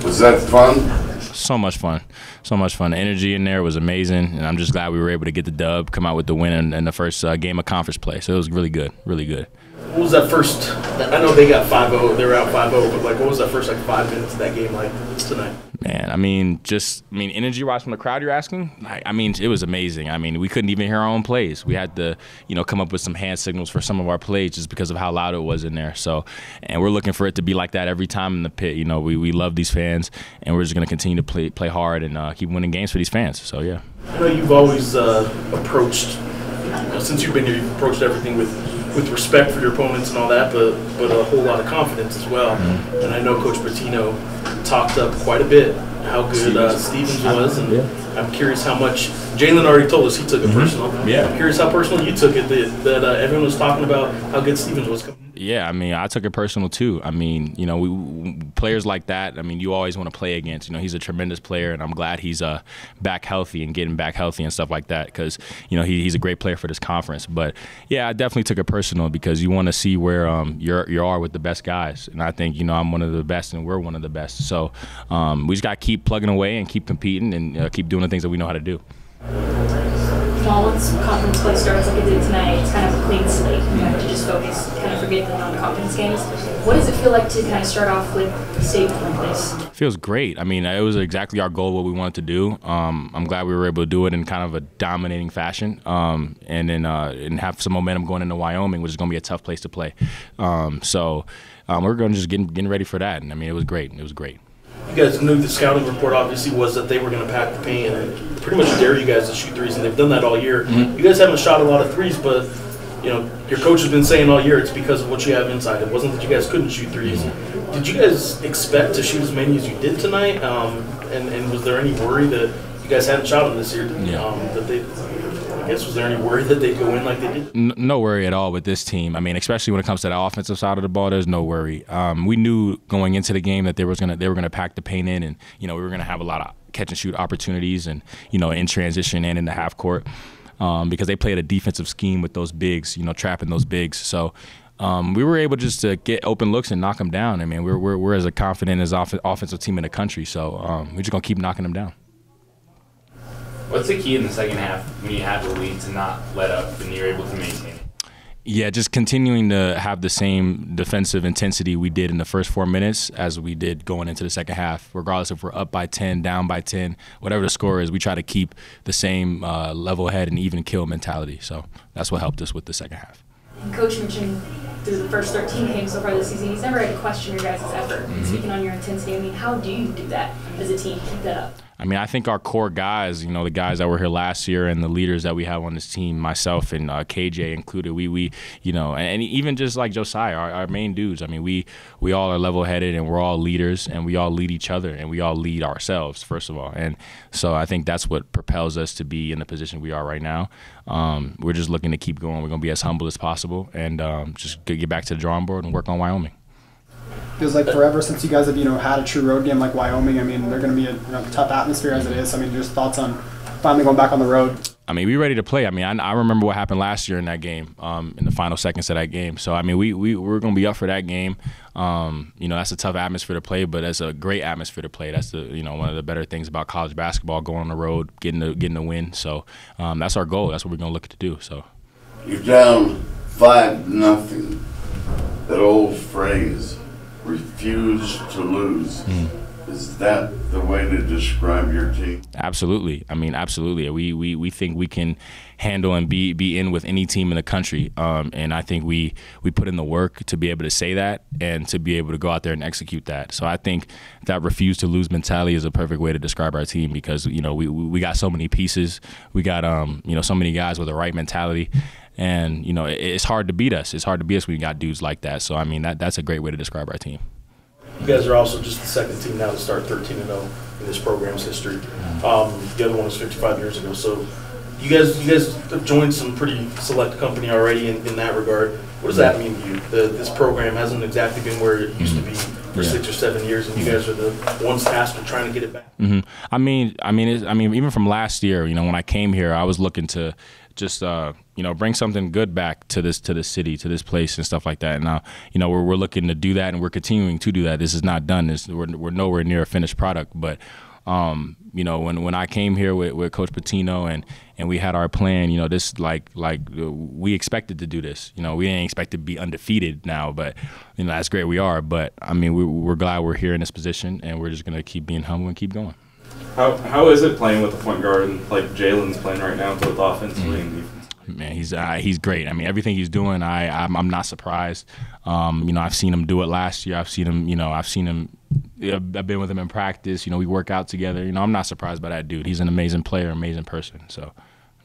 Was that fun? So much fun. So much fun. The energy in there was amazing, and I'm just glad we were able to get the dub, come out with the win in the first game of conference play. So it was really good, really good. What was that first? I know they got 5-0, they were out 5-0, but like, what was that first 5 minutes of that game like tonight? Man, energy-wise from the crowd, you're asking? It was amazing. We couldn't even hear our own plays. We had to, come up with some hand signals for some of our plays just because of how loud it was in there. So, and we're looking for it to be like that every time in the pit. We love these fans, and we're just going to continue to play hard and keep winning games for these fans. So, yeah. I know you've always approached, since you've been here, you've approached everything with respect for your opponents and all that, but a whole lot of confidence as well. Mm-hmm. And I know Coach Patino talked up quite a bit how good Stevens was, and I'm curious how much Jalen already told us he took it personal. Yeah. I'm curious how personal you took it that everyone was talking about how good Stevens was. Yeah, I took it personal too. Players like that, you always want to play against. He's a tremendous player, and I'm glad he's back healthy and getting back healthy and stuff like that because, he's a great player for this conference. But, yeah, I definitely took it personal because you want to see where you are with the best guys. And I think, I'm one of the best and we're one of the best. So we just got to keep plugging away and keep competing and keep doing the things that we know how to do. Once conference play starts like it did tonight, it's kind of a clean slate. You have to just focus, kind of forget the non-conference games. What does it feel like to kind of start off with state like this? It feels great. It was exactly our goal, what we wanted to do. I'm glad we were able to do it in kind of a dominating fashion, and then and have some momentum going into Wyoming, which is going to be a tough place to play. So we're going to just getting ready for that. And it was great. It was great. You guys knew the scouting report obviously was that they were going to pack the paint and pretty much dare you guys to shoot threes, and they've done that all year. Mm-hmm. You guys haven't shot a lot of threes, but your coach has been saying all year it's because of what you have inside. It wasn't that you guys couldn't shoot threes. Mm-hmm. Did you guys expect to shoot as many as you did tonight? And was there any worry that you guys hadn't shot them this year? Was there any worry that they'd go in like they did? No worry at all with this team. Especially when it comes to the offensive side of the ball, there's no worry. We knew going into the game that they were gonna pack the paint in, and we were gonna have a lot of catch and shoot opportunities, and in transition and in the half court, because they played a defensive scheme with those bigs, trapping those bigs. So. We were able just to get open looks and knock them down. We're as confident as offensive team in the country, so we're just gonna keep knocking them down. What's the key in the second half when you have the lead to not let up and you're able to maintain it? Yeah, just continuing to have the same defensive intensity we did in the first 4 minutes as we did going into the second half. Regardless if we're up by 10, down by 10, whatever the score is, we try to keep the same level head and even kill mentality. So that's what helped us with the second half. Coach mentioned through the first 13 games so far this season, he's never had to question your guys' effort. Mm-hmm. Speaking on your intensity, how do you do that as a team, keep that up? I think our core guys, the guys that were here last year and the leaders that we have on this team, myself and KJ included, we and even just like Josiah, our main dudes, we all are level-headed and we're all leaders and we all lead each other and we all lead ourselves, first of all. And so I think that's what propels us to be in the position we are right now. We're just looking to keep going. We're going to be as humble as possible and just get back to the drawing board and work on Wyoming. Feels like forever since you guys have had a true road game like Wyoming. They're going to be a tough atmosphere as it is. Just thoughts on finally going back on the road. We're ready to play. I remember what happened last year in that game, in the final seconds of that game. So we're going to be up for that game. That's a tough atmosphere to play, but that's a great atmosphere to play. That's the one of the better things about college basketball, going on the road, getting the win. So that's our goal. That's what we're going to look to do. So you're down 5-0. That old phrase, refuse to lose. Is that the way to describe your team? Absolutely. Absolutely. We think we can handle and be in with any team in the country. And I think we put in the work to be able to say that and to be able to go out there and execute that. So I think that refuse to lose mentality is a perfect way to describe our team because, we got so many pieces. We got, so many guys with the right mentality. And, it's hard to beat us. It's hard to beat us when you got dudes like that. So, that's a great way to describe our team. You guys are also just the second team now to start 13-0 in this program's history. The other one was 55 years ago. So you guys have joined some pretty select company already in that regard. What does that mean to you? This program hasn't exactly been where it used to be for 6 or 7 years, and you guys are the ones tasked with trying to get it back. Even from last year, when I came here, I was looking to bring something good back to this city, to this place, and stuff like that. And now, we're looking to do that, and we're continuing to do that. This is not done. We're nowhere near a finished product. But when I came here with Coach Patino and we had our plan, this we expected to do this. We didn't expect to be undefeated now, but that's great. We are. But I mean, we're glad we're here in this position, and we're just gonna keep being humble and keep going. How is it playing with a point guard like Jalen's playing right now, both offensively and defensively? Man, he's great. I mean, everything he's doing, I'm not surprised. I've seen him do it last year. I've seen him. I've been with him in practice. We work out together. I'm not surprised by that dude. He's an amazing player, amazing person. So.